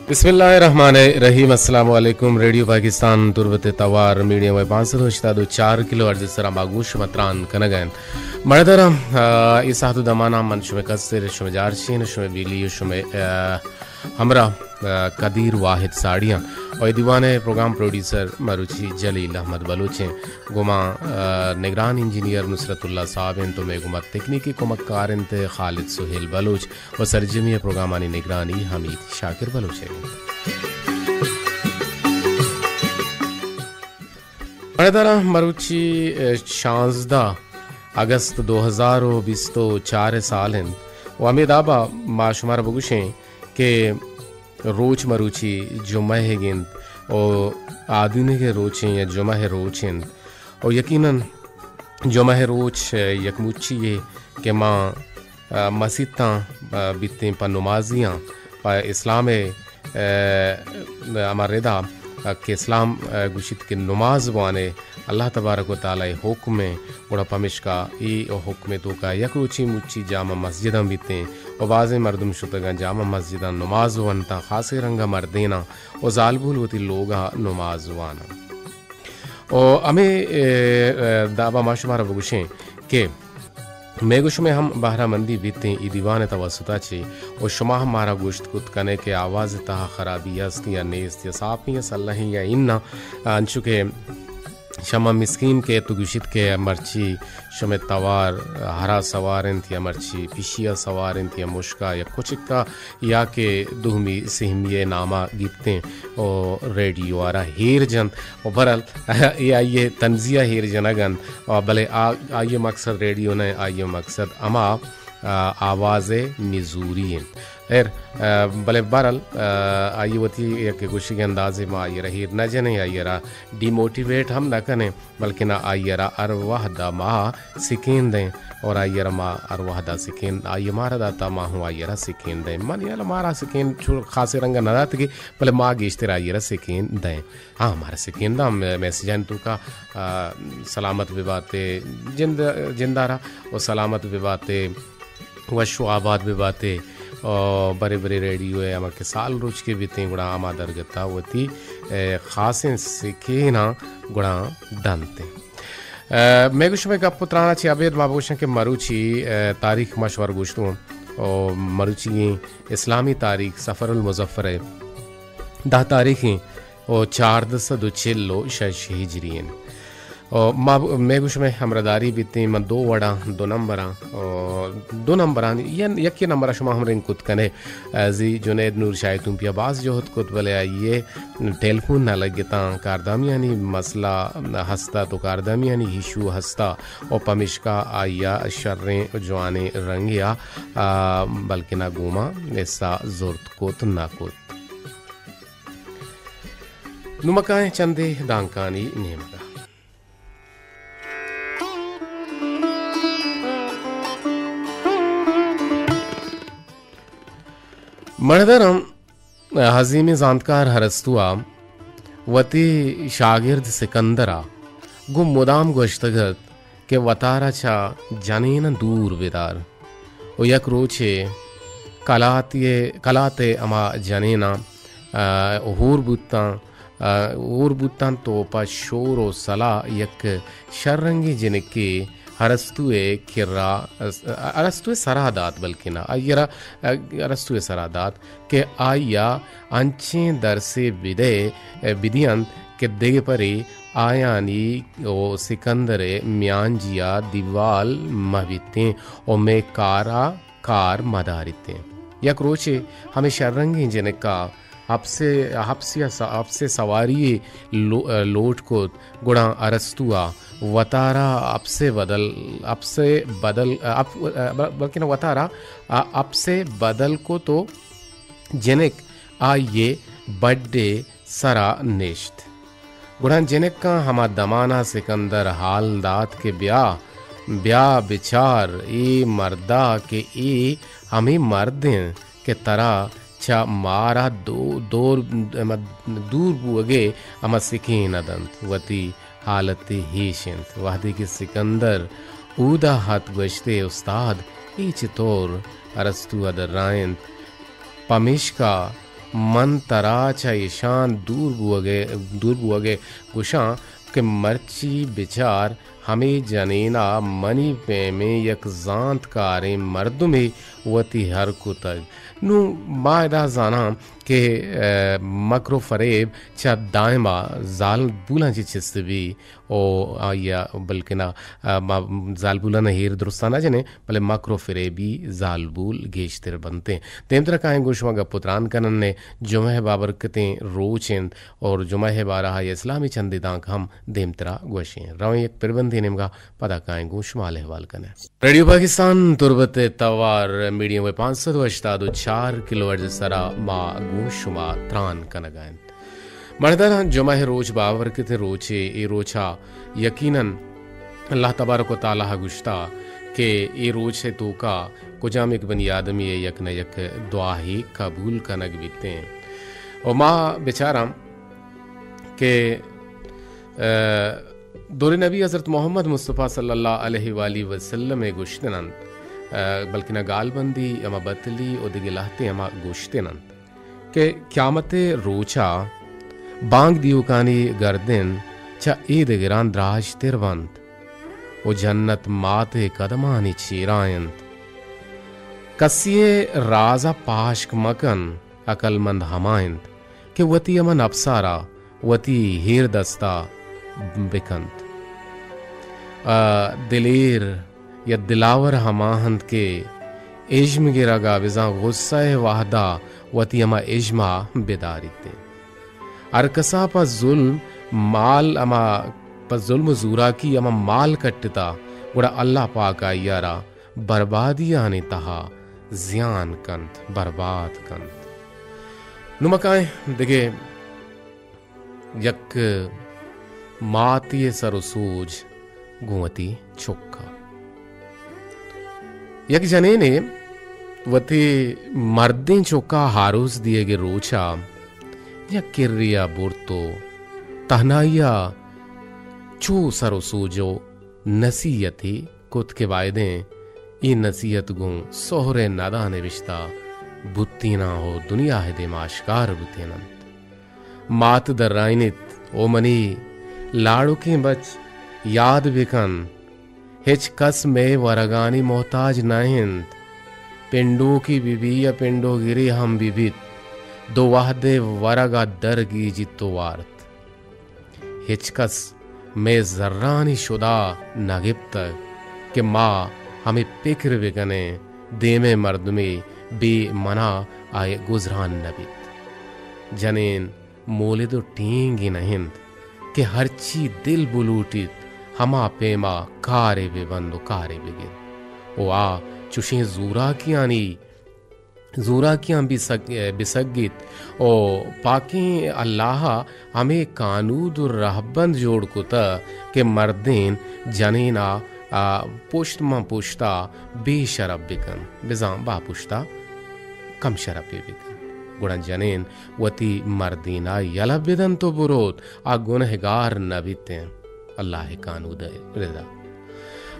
बिस्मिल्लाहिर्रहमानिर्रहीम। अस्सलाम वालेकुम। रेडियो पाकिस्तान तुर्बत तवार मीडियम व 584 किलो अर्ज सरा मागूश मतरान कनगन मर्दरम इसातु दमाना मन शुमे कसर शुमे जारशीन शुमे बिली शुमे हमरा कदीर वाहिद साड़ियाँ और दीवाने प्रोग्राम प्रोड्यूसर मरुची जलील अहमद बलूचें गुमा निगरान इंजीनियर नुसरतुल्ला साहब तो मैं गुमा तकनीकी कुमक्कार खालिद सुहेल बलूच और सरजमी प्रोग्राम निगरानी हमीद शाकिर बलूचे। मरदरा मरुची 16 अगस्त 2024 साल हैं वामिद आबा माशुमार बगुशें के रोच मरुची जुम्मा है गेंद और आदमी के रोचें या जुम्मा है रोचें और यकीनन जुम्मा है रोच यकमुच्ची ये कि माँ मसीता बीतते पर नमाजियाँ पर इस्लाम हमारे दा कि इस्लाम गुशित के नमाज वाने अल्लाह तबारक व ताला हुक्म में बड़ा पमिश का ई हुक्म तो का यकरुची मुच्ची जामा मस्जिद बीते और वाज़े मर्दम शुतगा जामा मस्जिद नमाज वनता खासे रंगा मर्देना और जालबुल होती लोगा नमाज वाना और हमें दावा माशुमारा बगुशें के मेगुश में हम बहरा मंदी बीते ई दीवान तवसुता छे और शुमा हमारा गोश्त कुत कने के आवाज़ तहा खराबी हस्त या नेस्त या साफ़ी या सल्लही या इन्ना अंशु के शमा मिस्कीन के तुगुशित के मर्ची शमे तवार हरा सवारन थी मर्ची पिशिया सवारन थी मुश्का या कुचिक्का या के दुहमी सिहमिये नामा गिपते और रेडियो आरा हेर जन और बरल ये आइए तंजिया हेर जनगन और भले आइए मकसद रेडियो ने आइए मकसद अमा आवाज़ निजूरी एर भले बरल आई वती एक खुशी के अंदाजे में आई रही न जने आई रा डिमोटिवेट हम न करें बल्कि ना आई रा अरवाह दा माँ सिकेन दें और आई रा माँ अरवाह दा सिकेन आई मारा दाता माँ हूँ आई रा सिकेन दें मन यार मारा सिकेन छुड़ खासे रंग न दात की भले माँ गेश्ते आई रा सिकेन दें हाँ हमारा सिकेन दा मैसेजन तो का सलामत विबाते जिंदारा और सलामत विबाते वशो आबाद विबाते और बड़े बड़े रेडियो है हमारे साल रोज के बीते गुड़ा आमा दरगता होती खासे सीखे ना गुड़ा दनते मैं कुछ में कब पुत्राना ची अबेद माबूशन के मरुची तारीख मशवर गुश्तूँ और मरुची इस्लामी तारीख सफ़रुल मुज़फ़्फ़र है 10 तारीखें और 4 हिजरियन और मैं कुछ में हमरदारी बीते मैं 2 वड़ा 2 नंबर और 2 नंबर यकी नंबर शुमा हमरे कुत कने जी जुनैद नूर शायद तुम पिया बास जो होत कुत बोले ये टेलीफोन ना लगता कारदामियानी मसला हंसता तो कारदामियानी हिशू हंसता और पमिशका आया शर्रें जवाने रंगिया बल्कि ना गुमा ऐसा जोरत कोत ना कोत नुमकाएं चंदे दांकानी नेमका मर्दरम हजीम जानकार हरस्तुआ वती शागिर्द सिकंदरा गुम मुदाम गोश्तगत के वतारा छा जनीन दूर विदार ओ यक रोचे कलाते अमा जनेना हूर बुत्तान तो पा शोर व सला यक शर्रंगी जिनके अरस्तुए सरादात बल्कि ना आयरा अरस्तुए सरादात के आया अंचे दर से विदियंत के देगे परे आयानी ओ सिकंदरे म्यांजिया दीवाल महविते और में कार मदारिते यक रोचे हमें शर्रंगी जिनका आपसे सवारी लोट को गुणा अरस्तुआ वतारा बल्कि ना वतारा आपसे बदल को तो जेनेक ये बर्थडे सरा नेश्त गुणा जेनेक का हमा दमाना सिकंदर हाल दात के ब्याह बिचार ए मर्दा के ए हमें मर्दें के तरह चा मारा दूर बुगे अमा सिकीन अदंत वती हालत हेशंत वादे के सिकंदर ऊदा हाथ गश्ते उस्ताद ई चितौर अरस्तु अदर रायंत पमिशका मन तरा चा ईशान दूर बुअगे गुशां के मर्ची बिचार हमें जनेना मनी पे में यक जांत कारे मर्दुमे वती हर कुतग नु मायदा जाना के मकरो फरेब चा दायमा जाल बुला जी चिस्तवी ओ या बल्कि ना जाल बुला न हीर दुरुस्ताना जने भले मकरो फरेबी जाल बुल गेश्तर बनते तेमतरा काहे गोशवा गपुत्रान कनन ने जुमह बाबरकतें रोचेंद और जुमह बारहा इस्लामी चंदी दांक हम देमतरा गोशें रव एक पिरबंदी निमगा पदा काहे गोशमाल हवाल कने रेडियो पाकिस्तान तुरबत तवार मीडियम वे 584 किलोहर्ट्ज सरा मा गोशुमा त्रान कनगान मर्दर जुमा है रोज बावर के थे रोचे ए रोचा यकीनन अल्लाह तबारक व तआला गुश्ता के ए रोज है तो का कुजाम एक बनी आदमी यक न यक दुआ ही कबूल कनग बिकते हैं और माँ बेचारा के दौरे नबी हज़रत मोहम्मद मुस्तफ़ा सल्लल्लाहु अलैहि वसल्लम गुश्तनंद बल्कि न गालबंदी अमा बतली और दिगिलाहते अमा गुश्तनंद के क्यामते रोचा बांग दियुकानी गर्दिन चा ईद गिरान द्राज तिरवंत ओ जन्नत माते कदमानी चीरायंत कसिए राजा पाश्क मकन अकलमंद हमायंत के वती अमन अफसारा वती हीर दस्ता बिकंत दिलेर या दिलावर हमाहंत के इज्म गिरगा विजा गुस्सा वाहदा वती अमा इज्मा बेदारिते अरकसा पर जुल्म माल अमा पर जुल्म जूरा की अमा माल कट्टता गुड़ा अल्लाह पाक यारा बर्बादिया ने तहा जियान कंत बर्बाद कंत नुमकाए दिगे यक माती सरोसूज गुमती चोक्का यक जने ने वती मर्दें चोक्का हारूस दिए गे रोचा या किर्रिया बुरतो तहनाइया चो सरोसूजो नसीयती कुत के वायदे ई नसीहत गु सोहरे नादा ने विश्ता बुत्ती ना हो दुनिया है दे माशकार बुतेनंत मात दर्राइनित ओ मनी लाड़ू के बच याद बिकन हिच कस में वरगानी मोहताज नाहिंद पिंडो की बीबी या पिंडो गिरी हम बिबित दो वाहदे वरगा दरगी जितो वार्त हिचकस में जर्रानी शुदा नगिब तक के माँ हमें पिक्र बिकने देमे मर्द में बे मना आए गुजरान नबित जनेन मोले तो टींगी नहिंद के हर ची दिल बुलूटित हमा पेमा कारे बेबंदो कारे बिगिन ओ आ चुशे जूरा कियां बिसगित ओ पाकी अल्लाह हमें कानूद रहबंद जोड़ कुता के मर्देन जनेना पुश्त मां पुश्ता बेशरब बिकन बिजाम बा पुश्ता कम शरब बिकन गुण जनेन वती मर्दीना यल बिदन तो बुरोत आ गुनहगार नबिते अल्लाह कानूद रिदा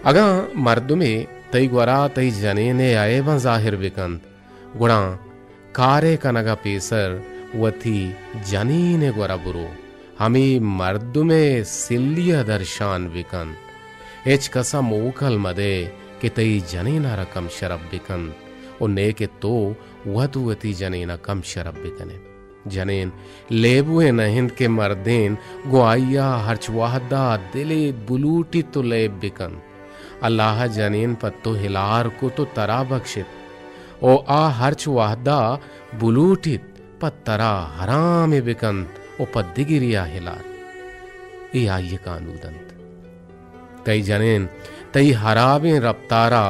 अगा मर्द में तई ग्वरा तई जनेने आए बं जाहिर बिकन गुणा कारे कनगा पेसर वती जनीने ग्वरा बुरो हमें मर्द में सिल्लिया दर्शान बिकन एच कसा मोकल मदे के तई जनेना रकम शरब बिकन और ने के तो वतुवती जनेना कम शरब बिकने जनेन लेबुए नहिंद के मर्देन गुआइया हर्चवाहदा दिले बुलूटी तो लेब बिकन अल्लाह जनेन पत्तो हिलार को तो तरा बख्शित ओ आ हर्चवाहदा बुलूटित पत्तरा हराम बिकन ओ पद्दिगिरिया हिलार ये आइए कानूदंत तई जनेन तई हराबे रफ्तारा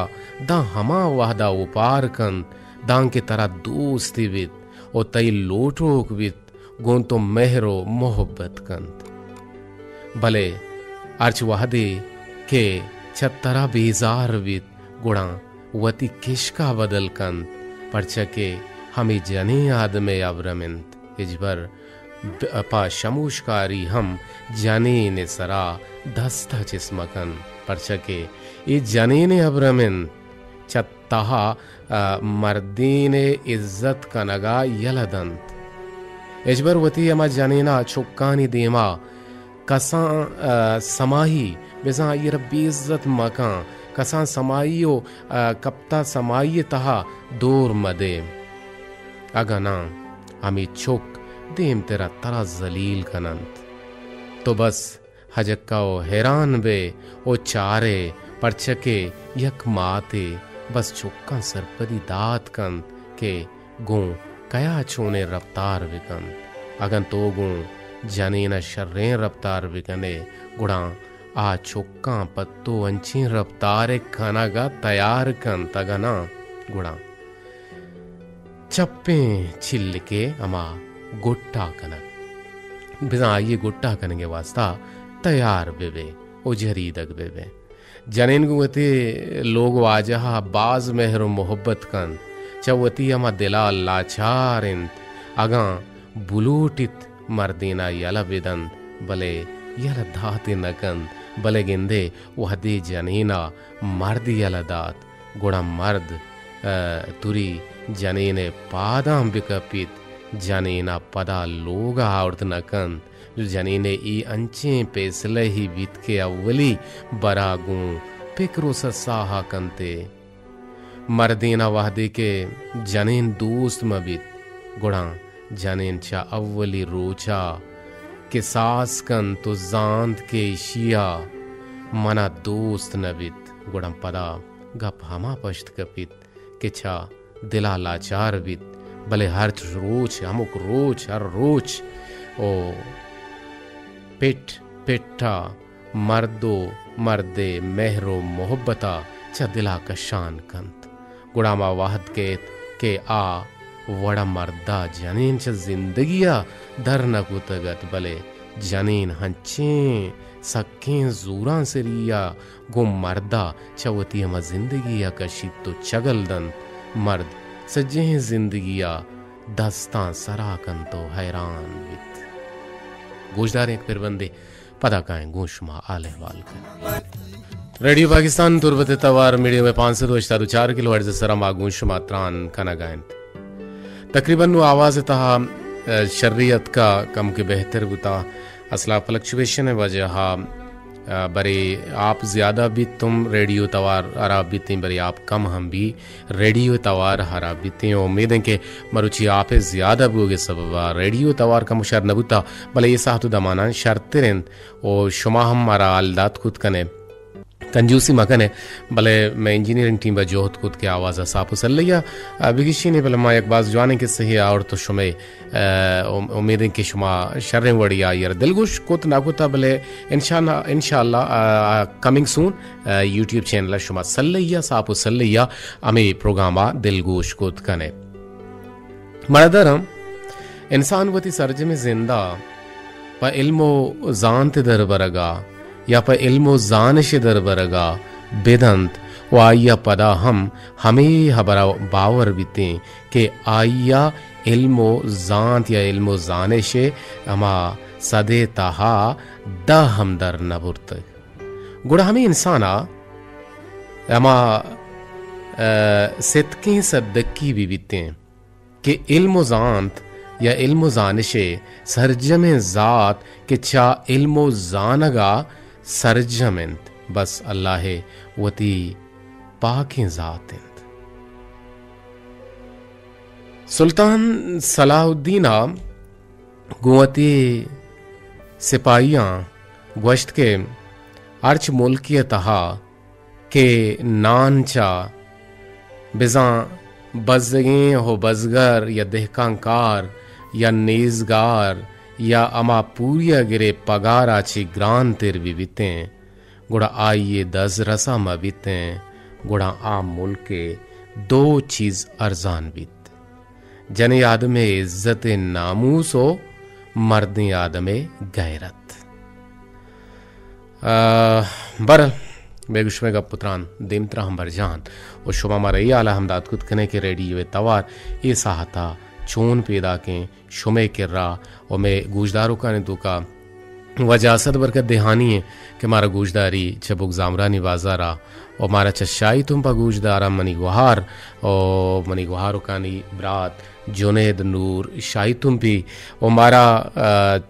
दा हमा वाहदा उपार कंत दां के तरह दोस्ती विद और तई लोटोक विद गोन तो मेहरो मोहब्बत कंत भले अर्च वाहदे के छत्तरा बेजार विद गुणा वती किशका बदल कंत परचके हमें जने आदमे अवरमिंत इजबर अपा शमूशकारी हम जने ने सरा दस्ता जिस्मकन परचके ये जने ने अवरमिन छत्तहा मर्दीने इज्जत कनगा यलदंत एजबर वती अमा जनेना चुक्कानी देमा कसा समाही बेजा ये रब्बी इज्जत मका कसा समाइयो कप्ता समाइय तहा दूर मदे अगना हमें चुक देम तेरा तरा जलील कनंत तो बस हजक्का ओ हैरान बे ओ चारे परचके यक माते बस चुक्का सरपदी दात कन के गो कया छोने रफ्तार विकन अगन तो गो जनेना शर्रे रफ्तार विकने गुड़ा आ चुक्का पत्तो अंची रफ्तारे खानागा तैयार कन तगना गुड़ा चप्पे छिल के अमा गुट्टा कनक बिना ये गुट्टा कनेंगे वास्ता तैयार बेबे उजहरी दग बेबे जनेन गुवते लोग वाजहा बाज मेहर मोहब्बत कन चवती अमा दिला लाचारिंत अगा बुलूटित मर्दीना यला विदन बले यला धाते नकन बले गिंदे वहदे जनेना मर्द यला दात गुड़ा मर्द तुरी जनेने पादाम बिकपित जनेना पदा लोगा औरत नकन जो जनेने ई अंचे पेसले ही बीत के अव्वली बरागू पिकरो ससाहा कंते मर्दीना वाहदे के जनेन दोस्त मबित गुड़ा जनेन चा अव्वली रोचा के सास कन तो जांद के शिया मना दोस्त नबित गुड़ा पदा गप हमा पश्त कपित के छा दिला लाचार बित भले हर रोज अमुक रोज हर रोज ओ पिट पिट्ठा मर्दो मर्दे मेहरो मोहब्बता च दिला कशान कंत गुड़ामा वाहद के आ वड़ा मर्दा जनीन च जिंदगिया दर न कुतगत भले जनीन हंचे सक्के जोरा से रिया गो मर्दा चवती हम जिंदगिया कशी तो चगलदन मर्द सज्जे जिंदगिया दस्तां सराकन तो हैरान वित गोशदार एक फिर बंदे पता काएं गोशमा आलेवाल का रेडियो पाकिस्तान तुरबत तवार मीडियो में 504 किलो हर्ट्ज सरमा गोशमा त्रान कना गायन तकरीबन वो आवाज तहा शर्रियत का कम के बेहतर बुता असला फ्लक्चुएशन वजह बरे आप ज़्यादा भी तुम रेडियो तवार हरा बीतें बरे आप कम हम भी रेडियो तवार हरा बीतें उम्मीद है कि मरुची आप ज़्यादा बोगे सब रेडियो तवार का मुशर नबुता भले ये साहतु दमाना शर्त रें और शुमा हम हमारा अलदात खुद कने कंजूसी मकने भले मैं इंजीनियरिंग टीम जोहत खुद के आवाज़ सापु सल्लिया बिगिशी ने भले माँ एक बात जवाने के सही और तो शुमे उम्मीदें कि शुमा शर्रें वड़िया यार दिलगुश कुत नाकुता भले इंशाल्लाह कमिंग सून यूट्यूब चैनल शुमा सल्लिया सापु सल्लिया हमें प्रोग्रामा दिलगुश कुत कने मर्दरम इंसान वती सरज में जिंदा प इल्मो जानते दर बरगा या प इल्मो जानश दर बरगा बेदंत व आइया पदा हम हमें हबरा बावर बीते के आइया इल्मो जानत या इल्मो जानश अमा सदे तहा द हम दर नबुरत गुड़ा हमें इंसाना अमा सितके सद्दकी भी बीते के इल्मो जानत या इल्मो जानशे सरजमे जात के चा इल्मो जानगा सरजमेंत बस अल्लाह वती पाकें जातेंत सुल्तान सलाहुद्दीन गुवती सिपाहियां गोश्त के अर्च मुल्किय तहा के नानचा बिजा बज़गे हो बज़गर या दहकांकार या नेजगार या अमा पूरिया गिरे पगार आची ग्रान तेर भी बीतें गुड़ा आइए दस रसा में बीतें गुड़ा आम मुल्क के दो चीज अरजान बीत जने आदमे इज्जत नामूस हो मर्द आदमे गैरत बर बेगुशमे का पुत्रान दिमतरा हम बरजान और शुमा मरई आला हमदाद खुद कने के रेडियो तवार ये साहता चोन पैदा के शुमे कर रहा और मैं गूजदारों का ने तो का वजासत बरकत देहानी है कि हमारा गूजदारी चबुक जामरानी बाजारा और हमारा चशाई तुम पा गूजदारा मनी गुहार और मनी गुहारों का नी ब्रात जुनेद नूर शाही तुम्पी ओमारा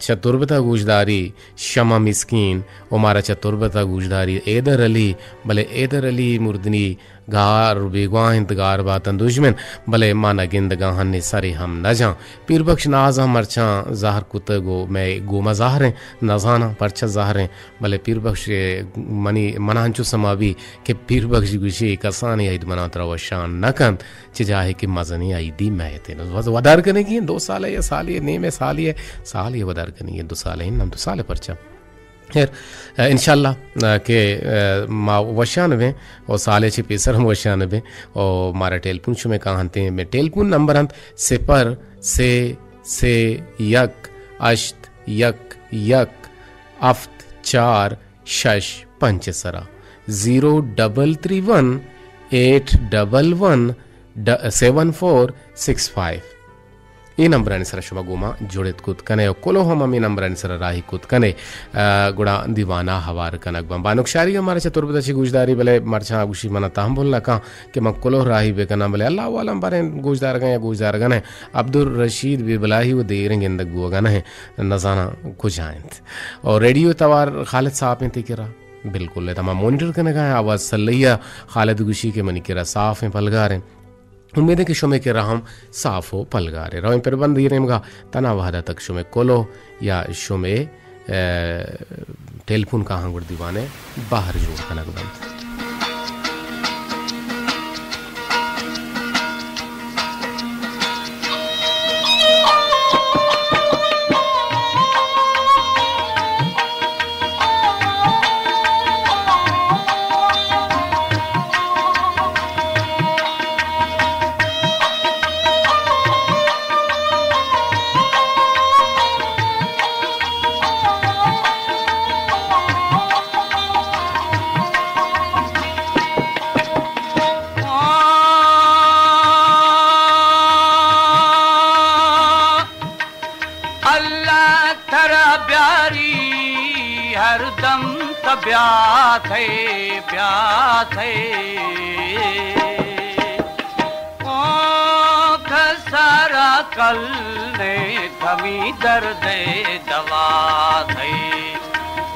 चतुर्बता गुजदारी शमा मिस्कीन ओमारा चतुर्बता गुजदारी एदर अली भले एदर अली मुर्दनी गार बेगवा इंतगार बातन दुश्मन भले माना गिंद गाहन सारे हम न जा पीर बख्श नाजा मरछा ज़ाहर कुत गो मैं गोमा ज़ाहरें नजाना परचा ज़ाहरें भले पीर बख्श मनी मनांचो समावी के पीर बख्श गुशी कसानी आइद मना तरा वशान न कन चिजाहे कि मजनी आई दी मैं थे वदार करने की 2 साल है या साल है नहीं में साल है वदार करनी है 2 साल है हम 2 साल परचा खैर इंशाल्लाह के मा वशानवे और साले छि पेसर हम वशानवे और मारा टेलीफोन शो में कहते हैं मैं टेलीफोन नंबर अंत 0 से यक अष्ट यक यक अफ्त 4 6 5 सरा 0331 811 7465 ಈ ನಂಬರಾಣಿ ಸರ ಶುಭ ಗೋಮಾ ಜೋಡೆತ್ ಕುತ್ಕನೆ ಕೊಲೋ ಹಮಿ ನಂಬರಾಣಿ ಸರ ರಾಹಿ ಕುತ್ಕನೆ गुड़ा दीवाना हवार कनक बम बानुक शारी हमारे चतुर्बदशी गुजदारी भले मरछा गुशी मना ताम बोलना का कि मैं कोलो राही बेकना भले अल्लाह वालम बारे गुजदार गए या गुजदार गने अब्दुल रशीद भी बलाही वो दे रहे गिंदक बुआ गना है नजाना कुछ आयंत और रेडियो तवार खालिद साहब ने तिकरा बिल्कुल तमाम मॉनिटर करने का आवाज़ सल्लैया खालिद गुशी के मनी किरा साफ हैं पलगार हैं उम्मीद है कि शुमे के राहम साफ हो पलगारे रहो पर बंद ये रेमगा तना वादा तक शुमे कोलो या शुमे टेलीफोन का हांगुड़ दीवाने बाहर जोड़ कनक बंद प्यास है ओ खसारा कल ने कमी दर्द दवा है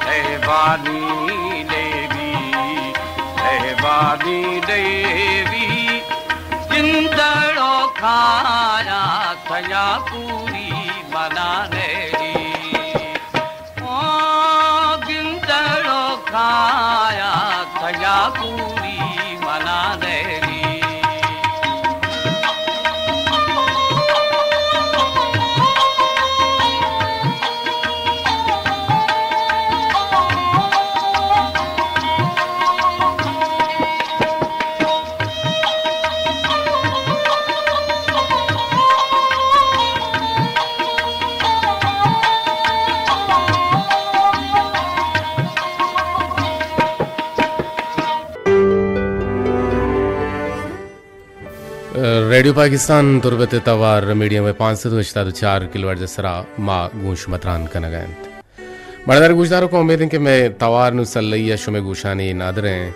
रहबानी देवी जिंदड़ो खाया थया पूरी मना नेरी खाया थया पूरी मना देरी रेडियो पाकिस्तान तुरबत तवार मीडियम में 504 किलोवाट जसरा माँ गूश मतरान का नगायंत बड़दार गुजदारों को उम्मीद है कि मैं तवार नुसल्लैया शुमे गुशानी नादरें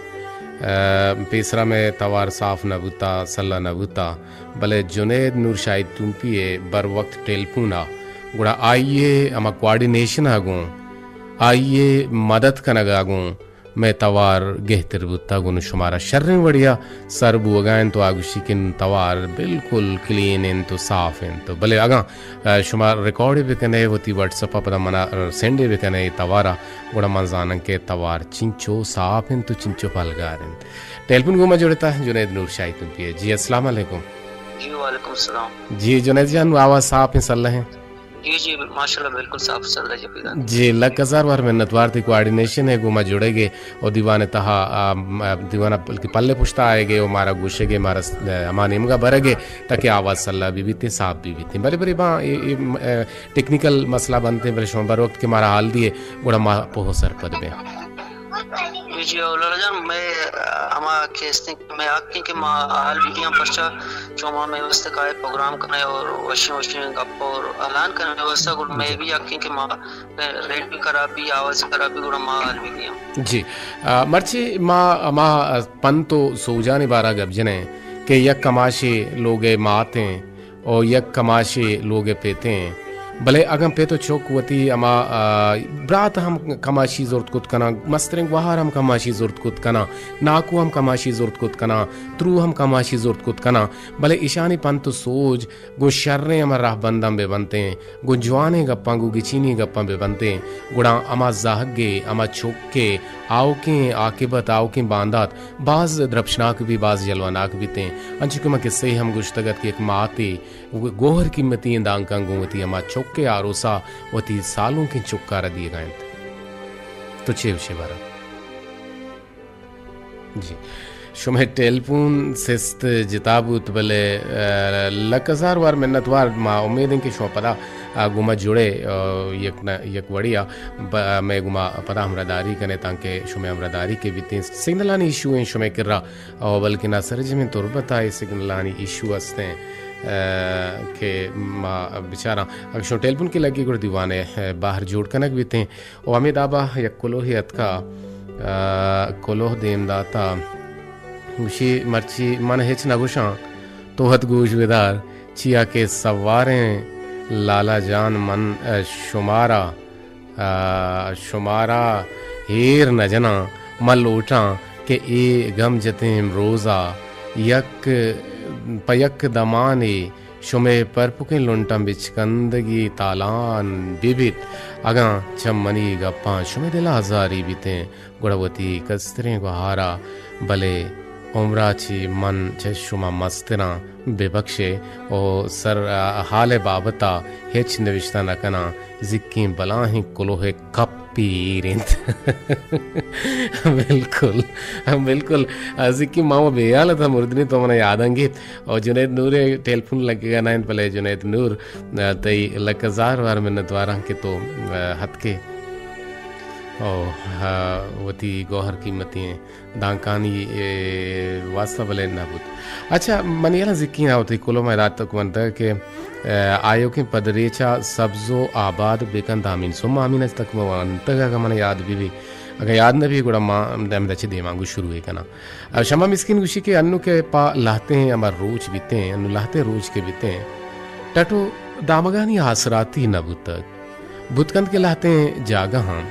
पेसरा में तवार साफ नबूता सल्ला नबूता भले जुनेद नूर शाहिद तुम्पिए बर वक्त टेलीफोना गुड़ा आइए अमा कोऑर्डिनेशन आगूँ आइए मदद का नगागूँ मैं तवार गहतर बुत्ता गुन शुमारा शर्रें बढ़िया सर बुगाएं तो आगुशी किन तवार बिल्कुल क्लीन इन तो साफ इन तो भले आगा शुमार रिकॉर्ड भी कने होती व्हाट्सएप पर मना सेंड भी कने तवारा गुड़ा मंजान के तवार चिंचो साफ इन तो चिंचो पलगार इन टेलीफोन गुमा जोड़ता है जुनेद नूर शाहिद तुम पिए जी अस्सलाम वालेकुम जी वालेकुम सलाम जी जुनेद जान आवाज़ साफ है सल्ला है जी माशाल्लाह बिल्कुल साफ चल रहा है जी लक हजार बार मेहनतवार थी कोऑर्डिनेशन है गुमा जुड़ेगे और दीवाने तहा दीवाना पल्ले पुछता आएगे और मारा गुशेगे मारा अमान इमगा भरेगे ताकि आवाज़ सल्ला भी थी साफ भी थी बड़े बड़े बा टेक्निकल मसला बनते हैं बड़े शोबर वक्त के मारा हाल दिए बड़ा मा पोहो सर पद में जी जान मैं हमा केसने मैं आके के मा हाल वीडियो परचा चोमा में वस्ते का प्रोग्राम करने और वशिंग गप और ऐलान करने वस्ता गुड मैं भी आके के मा रेड भी करा भी आवाज करा भी गुड मा हाल वीडियो जी मर्ची मा पंतो सोजाने बारा गबजने के यक कमाशे लोगे माते और यक कमाशे लोग पेते हैं भले अगम पे तो चौक वती अमा ब्रात हम कमाशी जोरत कुत कना मस्तरिंग वहार हम कमाशी जोरत कुत कना नाकू हम कमाशी जोरत कुत कना त्रू हम कमाशी जोरत कुत कना भले ईशानी पंत सोज गो शर्रे अमा राह बंदम बे बनते हैं गो जवाने गप्पा गो गिचीनी गप्पा बे बनते हैं गुड़ा अमा जाहगे अमा चौके आओके आकिबत आओके बांदात बाज द्रपशनाक भी बाज जलवानाक भी थे अंचुकमा किस्से हम गुश्तगत की एक माती गोहर कीमती दांका गोमती अमा चौके आरोसा वती सालों के चुक्कारा दिए गए तो चे विषय बारा जी शुमे टेलीफोन सिस्त जिताबूत बले लकजार वार मिन्नतवार मा उम्मीद है कि शो पता गुमा जुड़े यक वड़िया मैं गुमा पता हमरादारी कने ताकि शुमे हमरादारी के बीते सिग्नलानी इशू हैं शुमे कर रहा और बल्कि ना सरज में तुरबत आए सिग्नलानी इशू हस्ते के माँ बेचारा अगर शो टेलीफोन की लगी गुड़ दीवाने बाहर जोड़ कनक बीते और अमित आबा यक कोलोही अतका कोलोह देम दाता गुशी मर्ची मन हिच नगुशा तोहत गूश विदार चिया के सवारें लाला जान मन शुमारा हेर न जना मल उठा के ए गम जतेम रोजा यक पयक दमाने शुमे परपुके लुंटम बिचकंदगी तालान बिबित अगा चमनी गप्पा शुमे दिला हजारी बीते गुड़वती कस्तरे गुहारा भले उमराची मन चशुमा मस्तना बेबख्शे और सर हाल बाबता हेच नविश्ता नकना जिक्की बलाही कुलोहे कप्पी रिंत बिल्कुल बिल्कुल जिक्की माओ बेयाल था मुर्दनी तो मने यादंगी और जुनैद नूर टेलीफोन लगेगा ना इन पले जुनैद नूर तई लकजार वार मिन्नत वारा के तो हद के वती गौहर कीमती दांकानी वास्ता भले नाबूद अच्छा मनियाला जिक्की ना होती कुलो में रात तक बनता है कि आयो के पदरेचा सब्जो आबाद बेकन दामिन सुम्मा आमीन तक मंतगा का मन याद भी अगर याद न भी गुड़ा माँ दम दचे दे मांगू शुरू है कना शमा मिस्किन गुशी के अन्नू के पा लाते हैं हमार रोज बीते हैं अन्नू लाते रोज के बीते हैं टटो दामगानी आसराती नबूत तक बुतकंद के लाते हैं जागा हम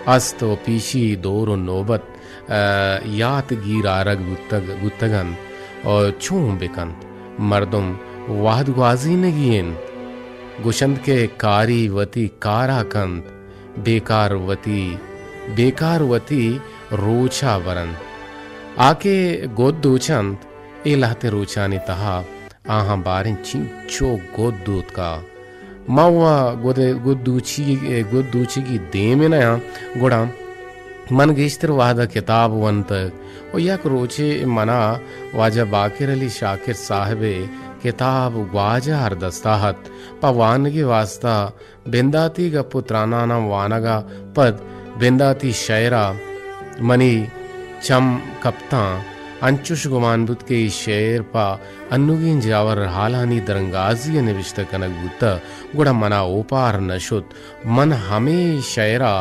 अस्तो पीशी दौर नौबत यात गिर आरग गुत्तगन और चूम बेकंत मर्दुम वाहद ग्वाजी नगीन गुशंद के कारी वती कारा कंत बेकार वती रोचा वरन आके गोद दूचंत ए लहते रोचानी तहा आहा बारें चिंचो गोद दूत का मावा गुद्दूची की दे में नया गुड़ा मन गेश्तर वादा किताब वंत और यक रोचे मना वाजा बाकिर अली शाकिर साहबे किताब वाजा हर दस्ताहत पवान के वास्ता बिंदाती का पुत्राना नाम वानगा पद बिंदाती शायरा मनी चम कप्ता अंचुश गुमानबुत के शेर पा अन्नुगीन जावर हालानी दरंगाजी निविष्ट कनक बुता गुड़ा मना ओपार नशुत मन हमें शायरा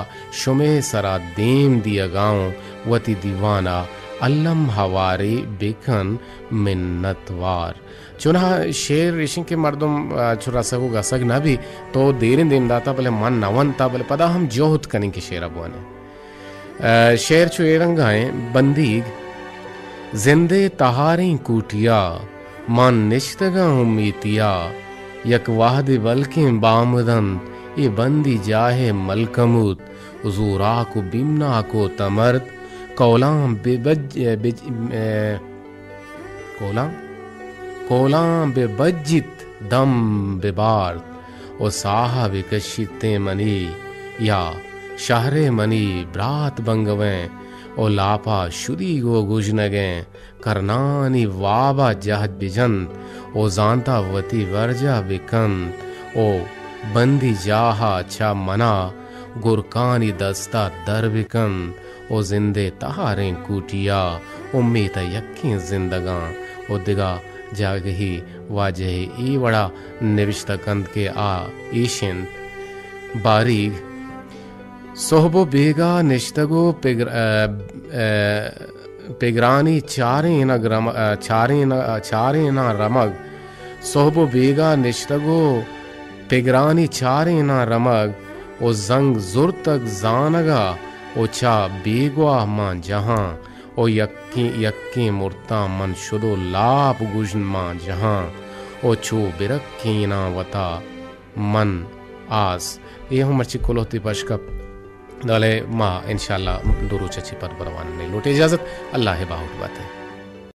शुमे सरा देम दिया गाँव वती दीवाना अल्लम हवारे बेखन मिन्नतवार चुना शेर ऋषि के मर्दुम चुरा सको गसग न भी तो देर देम दाता भले मन नवनता भले पदा हम जोहत कनी के शेर बुआने शेर चुए रंगाए बंदीग जिंदे तहारी कूटिया मन निश्तगा उम्मीतिया यक वाहद बल्कि बामदन ये बंदी जाहे मलकमूत हुजूरा को बिमना को तमर्द कोलाम बेबज्जित दम बेबार्द ओ साहा विकशिते मनी या शहरे मनी ब्रात बंगवें ओ लापा शुदी गो गुजनगे करनानी वाबा जहद बिजंत ओ जानता वती वर्जा बिकंत ओ बंदी जाहा छा मना गुरकानी दस्ता दर बिकंत ओ जिंदे तहारे कूटिया उम्मीद यक्की जिंदगा ओ दिगा जागही वाजही ई वड़ा निविष्ट कंद के आ ईशिन बारीग सोहबो बेगा निश्तगो पेगरानी चारे न रमग सोहबो बेगा निश्तगो पेगरानी चारे ना रमग ओ जंग जुर तक जानगा ओ चा बेगवा मां जहां ओ यक्की यक्की मुर्ता मन शुदो लाप गुजन मां जहां ओ छो बिरक्की ना वता मन आस ये हम मर्ची कोलोती पशकप दाले माँ इंशाल्लाह दुरू चची पर परवान ने लौटे इजाजत अल्लाह बाहुट बात है।